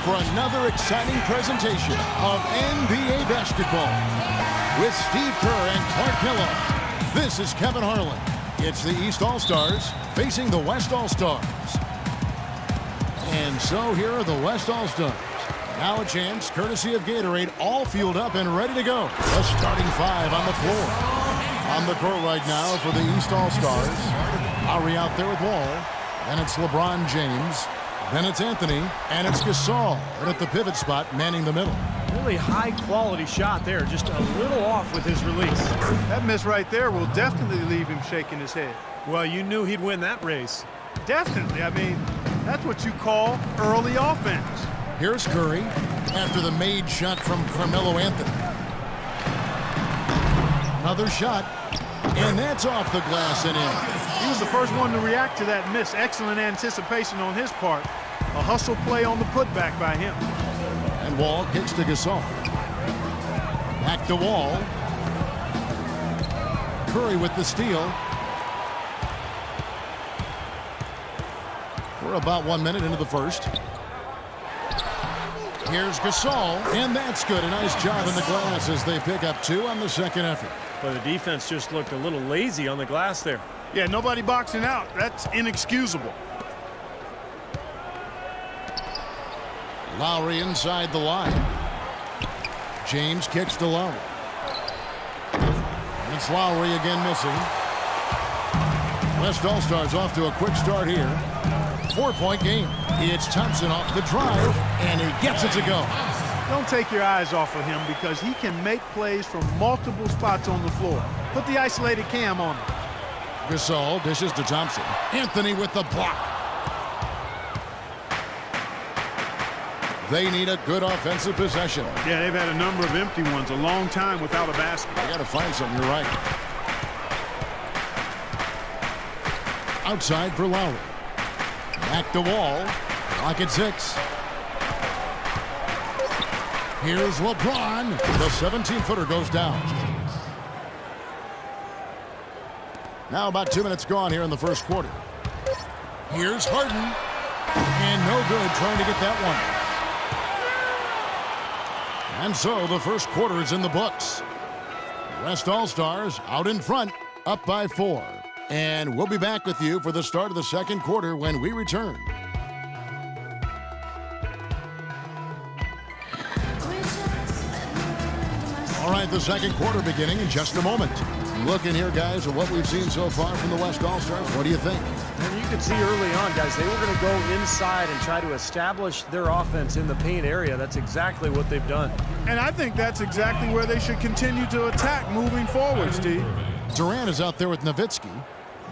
for another exciting presentation of NBA basketball. With Steve Kerr and Clark Miller, this is Kevin Harlan. It's the East All-Stars facing the West All-Stars. And so here are the West All-Stars. Now a chance, courtesy of Gatorade, all fueled up and ready to go. The starting five on the floor. On the court right now for the East All-Stars. Lowry out there with Wall. And it's LeBron James. Then it's Anthony. And it's Gasol. And at the pivot spot, manning the middle. Really high-quality shot there. Just a little off with his release. That miss right there will definitely leave him shaking his head. Well, you knew he'd win that race. Definitely. I mean, that's what you call early offense. Here's Curry after the made shot from Carmelo Anthony. Another shot, and that's off the glass and in. He was the first one to react to that miss. Excellent anticipation on his part. A hustle play on the putback by him. And Wall kicks to Gasol. Back to Wall. Curry with the steal. We're about 1 minute into the first. Here's Gasol, and that's good. A nice job in the glass as they pick up 2 on the second effort. But the defense just looked a little lazy on the glass there. Yeah, nobody boxing out. That's inexcusable. Lowry inside the line. James kicks to Lowry. And it's Lowry again missing. West All-Stars off to a quick start here. 4-point game. It's Thompson off the drive, and he gets it to go. Don't take your eyes off of him because he can make plays from multiple spots on the floor. Put the isolated cam on him. Gasol dishes to Thompson. Anthony with the block. They need a good offensive possession. Yeah, they've had a number of empty ones, a long time without a basket. They got to find something, you're right. Outside for Lowry. Back to Wall. Clock at 6. Here's LeBron. The 17-footer goes down. Now about 2 minutes gone here in the first quarter. Here's Harden. And no good trying to get that one. And so the first quarter is in the books. West All-Stars out in front, up by 4. And we'll be back with you for the start of the second quarter when we return. All right, the second quarter beginning in just a moment. Looking here, guys, at what we've seen so far from the West All-Stars. What do you think? And you could see early on, guys, they were going to go inside and try to establish their offense in the paint area. That's exactly what they've done. And I think that's exactly where they should continue to attack moving forward, Steve. Durant is out there with Nowitzki.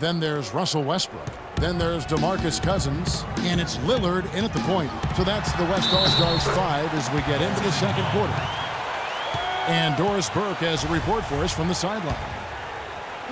Then there's Russell Westbrook. Then there's DeMarcus Cousins. And it's Lillard in at the point. So that's the West All-Stars 5 as we get into the second quarter. And Doris Burke has a report for us from the sideline.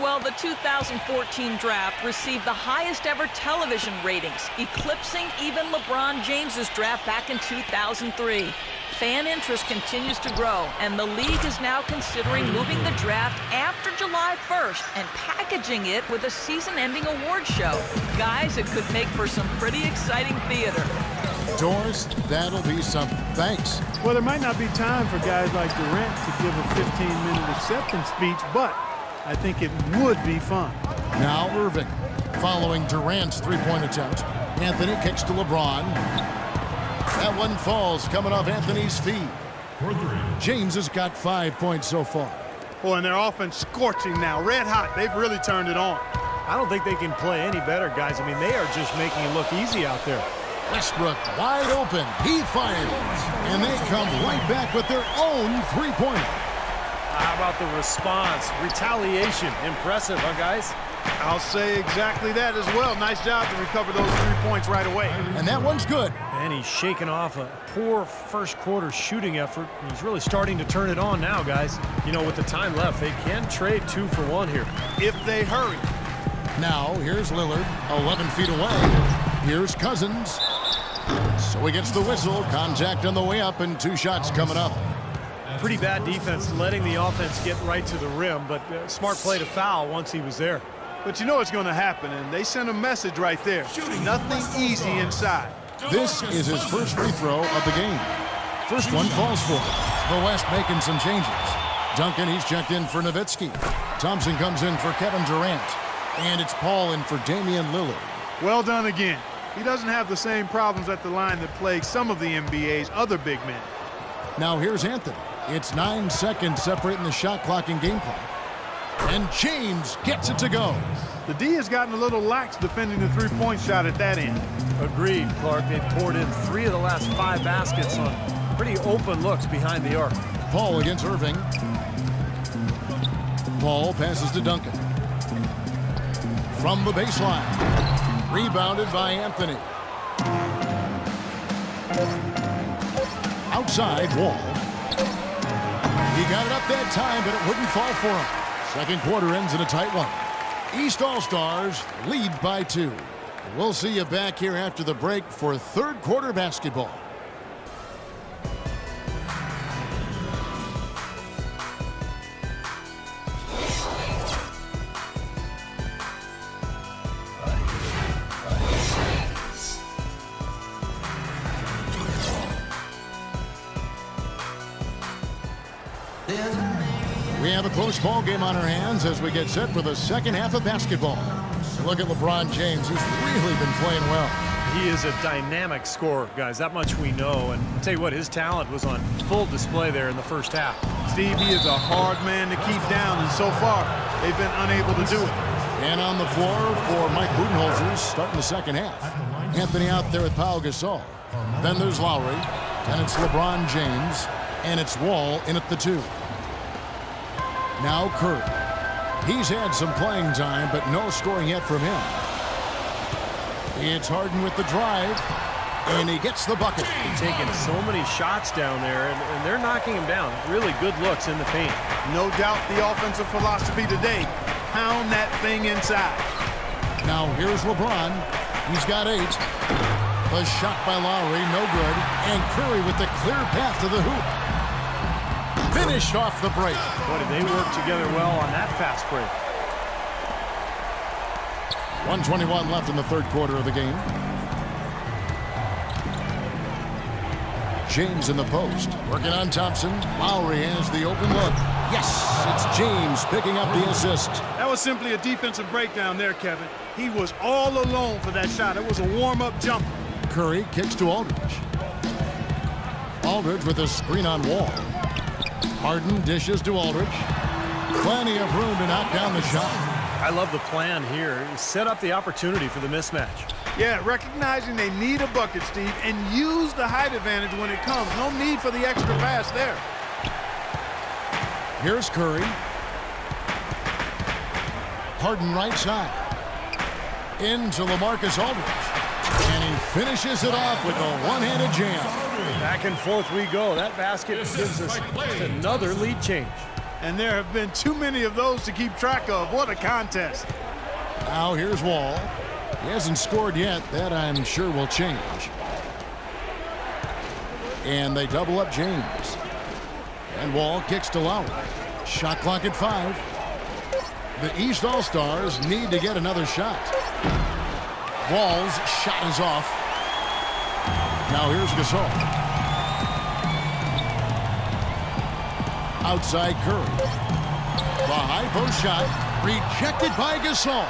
Well, the 2014 draft received the highest ever television ratings, eclipsing even LeBron James's draft back in 2003. Fan interest continues to grow, and the league is now considering moving the draft after July 1st and packaging it with a season-ending award show. Guys, it could make for some pretty exciting theater. Doris, that'll be something. Thanks. Well, there might not be time for guys like Durant to give a 15-minute acceptance speech, but I think it would be fun. Now Irving, following Durant's three-point attempt. Anthony kicks to LeBron. That one falls, coming off Anthony's feet. James has got 5 points so far. Boy, and their offense scorching now. Red hot. They've really turned it on. I don't think they can play any better, guys. I mean, they are just making it look easy out there. Westbrook wide open. He fires. And they come right back with their own three-pointer. How about the response? Retaliation. Impressive, huh, guys? I'll say exactly that as well. Nice job to recover those 3 points right away. And that one's good. And he's shaking off a poor first quarter shooting effort. He's really starting to turn it on now, guys. You know, with the time left, they can trade 2 for 1 here. If they hurry. Now, here's Lillard, 11 feet away. Here's Cousins. So he gets the whistle. Contact on the way up, and 2 shots coming up. Pretty bad defense letting the offense get right to the rim, but smart play to foul once he was there. But you know what's going to happen, and they sent a message right there. Nothing easy inside. This is his first free throw of the game. First one falls for him. The West making some changes. Duncan, he's checked in for Nowitzki. Thompson comes in for Kevin Durant. And it's Paul in for Damian Lillard. Well done again. He doesn't have the same problems at the line that plague some of the NBA's other big men. Now here's Anthony. It's 9 seconds separating the shot clock and game clock. And James gets it to go. The D has gotten a little lax defending the three-point shot at that end. Agreed, Clark. They've poured in 3 of the last 5 baskets on pretty open looks behind the arc. Paul against Irving. Paul passes to Duncan. From the baseline. Rebounded by Anthony. Outside, Wall. He got it up that time, but it wouldn't fall for him. Second quarter ends in a tight one. East All-Stars lead by 2. We'll see you back here after the break for third quarter basketball. We have a close ball game on our hands as we get set for the second half of basketball. Look at LeBron James. He's really been playing well. He is a dynamic scorer, guys. That much we know. And I'll tell you what, his talent was on full display there in the first half. Steve, he is a hard man to keep down, and so far, they've been unable to do it. And on the floor for Mike Budenholzer starting the second half. Anthony out there with Pau Gasol. Then there's Lowry. Then it's LeBron James. And it's Wall in at the 2. Now Curry. He's had some playing time, but no scoring yet from him. It's Harden with the drive, and he gets the bucket. He's taking so many shots down there, and they're knocking him down. Really good looks in the paint. No doubt the offensive philosophy today, pound that thing inside. Now here's LeBron. He's got 8. A shot by Lowry, no good. And Curry with the clear path to the hoop. Finished off the break. Boy, did they work together well on that fast break. 1:21 left in the third quarter of the game. James in the post. Working on Thompson. Lowry has the open look. Yes, it's James picking up the assist. That was simply a defensive breakdown there, Kevin. He was all alone for that shot. It was a warm-up jumper. Curry kicks to Aldridge. Aldridge with a screen on Wall. Harden dishes to Aldridge. Plenty of room to knock down the shot. I love the plan here. Set up the opportunity for the mismatch. Yeah, recognizing they need a bucket, Steve, and use the height advantage when it comes. No need for the extra pass there. Here's Curry. Harden right side. Into LaMarcus Aldridge. And he finishes it off with a one-handed jam. Back and forth we go. That basket gives us another lead change. And there have been too many of those to keep track of. What a contest. Now here's Wall. He hasn't scored yet. That I'm sure will change. And they double up James. And Wall kicks to Lowry. Shot clock at 5. The East All-Stars need to get another shot. Wall's shot is off. Now here's Gasol. Outside Curry. The high post shot rejected by Gasol.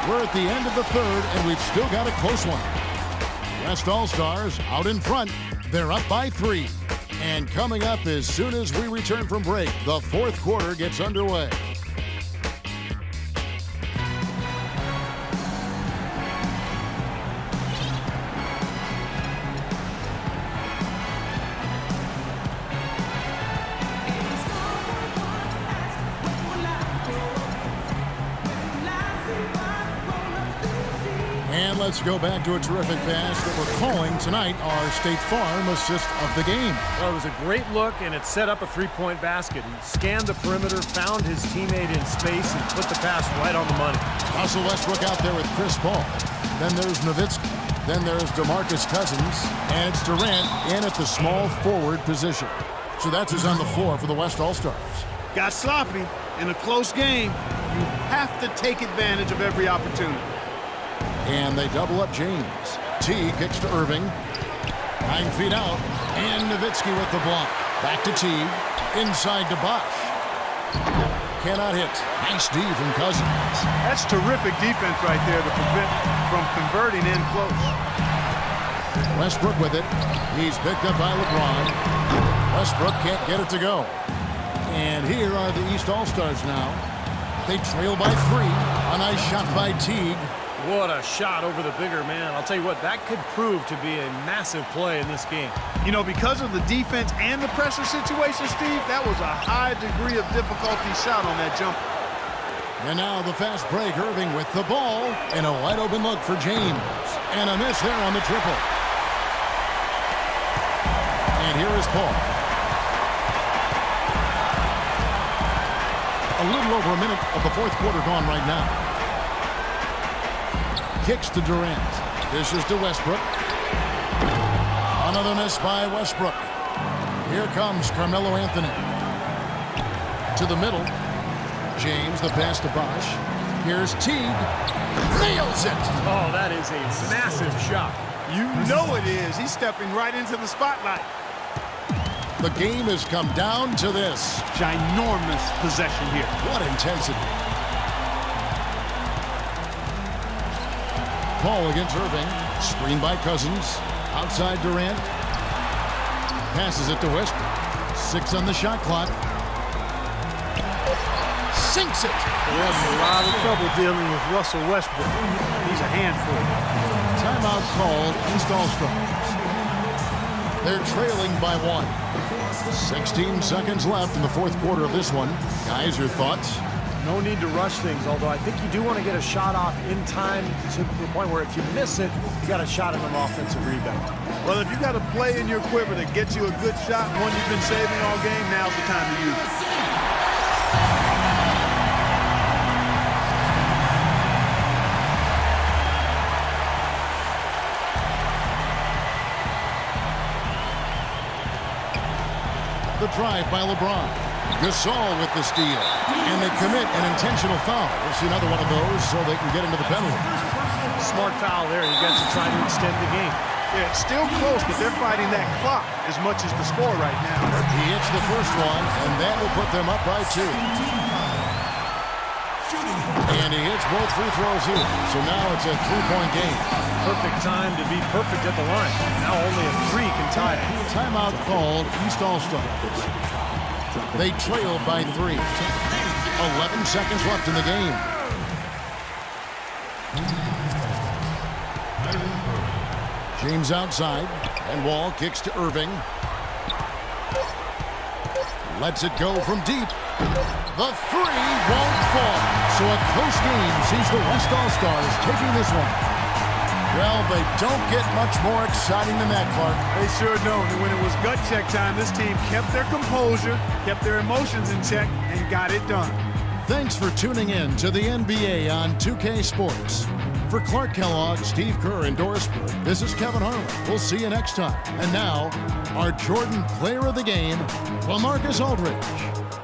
We're at the end of the third, and we've still got a close one. West All-Stars out in front. They're up by 3. And coming up as soon as we return from break, the fourth quarter gets underway. And let's go back to a terrific pass that we're calling tonight our State Farm assist of the game. Well, it was a great look, and it set up a three-point basket. He scanned the perimeter, found his teammate in space, and put the pass right on the money. Russell Westbrook out there with Chris Paul. Then there's Nowitzki. Then there's DeMarcus Cousins. And it's Durant in at the small forward position. So that's who's on the floor for the West All-Stars. Got sloppy in a close game. You have to take advantage of every opportunity. And they double up James. Teague kicks to Irving. 9 feet out. And Nowitzki with the block. Back to Teague. Inside to Bosch. Cannot hit. Nice D from Cousins. That's terrific defense right there to prevent from converting in close. Westbrook with it. He's picked up by LeBron. Westbrook can't get it to go. And here are the East All-Stars now. They trail by 3. A nice shot by Teague. What a shot over the bigger man. I'll tell you what, that could prove to be a massive play in this game. You know, because of the defense and the pressure situation, Steve, that was a high degree of difficulty shot on that jumper. And now the fast break. Irving with the ball. And a wide open look for James. And a miss there on the triple. And here is Paul. A little over a minute of the fourth quarter gone right now. Kicks to Durant. Dishes to Westbrook. Another miss by Westbrook. Here comes Carmelo Anthony. To the middle. James, the pass to Bosch. Here's Teague. Nails it! Oh, that is a massive shot. You know it is. He's stepping right into the spotlight. The game has come down to this. Ginormous possession here. What intensity. Paul against Irving. Screen by Cousins. Outside Durant. Passes it to Westbrook. 6 on the shot clock. Sinks it. They're having a lot of trouble dealing with Russell Westbrook. He's a handful. Timeout called. East All-Stars. They're trailing by 1. 16 seconds left in the fourth quarter of this one. Guys, your thoughts? No need to rush things, although I think you do want to get a shot off in time to the point where if you miss it, you got a shot at an offensive rebound. Well, if you got a play in your quiver that gets you a good shot, one you've been saving all game, now's the time to use it. The drive by LeBron. Gasol with the steal. And they commit an intentional foul. We'll see another one of those so they can get into the penalty. Smart foul there. You got to try to extend the game. Yeah, it's still close, but they're fighting that clock as much as the score right now. He hits the first one, and that will put them up by 2. And he hits both free throws here. So now it's a 3-point game. Perfect time to be perfect at the line. Now only a 3 can tie it. Timeout called. East All-Stars. They trail by 3. 11 seconds left in the game. James outside. And Wall kicks to Irving. Lets it go from deep. The 3 won't fall. So a close game sees the West All-Stars taking this one. Well, they don't get much more exciting than that, Clark. They sure don't. And when it was gut check time, this team kept their composure, kept their emotions in check, and got it done. Thanks for tuning in to the NBA on 2K Sports. For Clark Kellogg, Steve Kerr, and Doris Burke, this is Kevin Harlan. We'll see you next time. And now, our Jordan Player of the Game, LaMarcus Aldridge.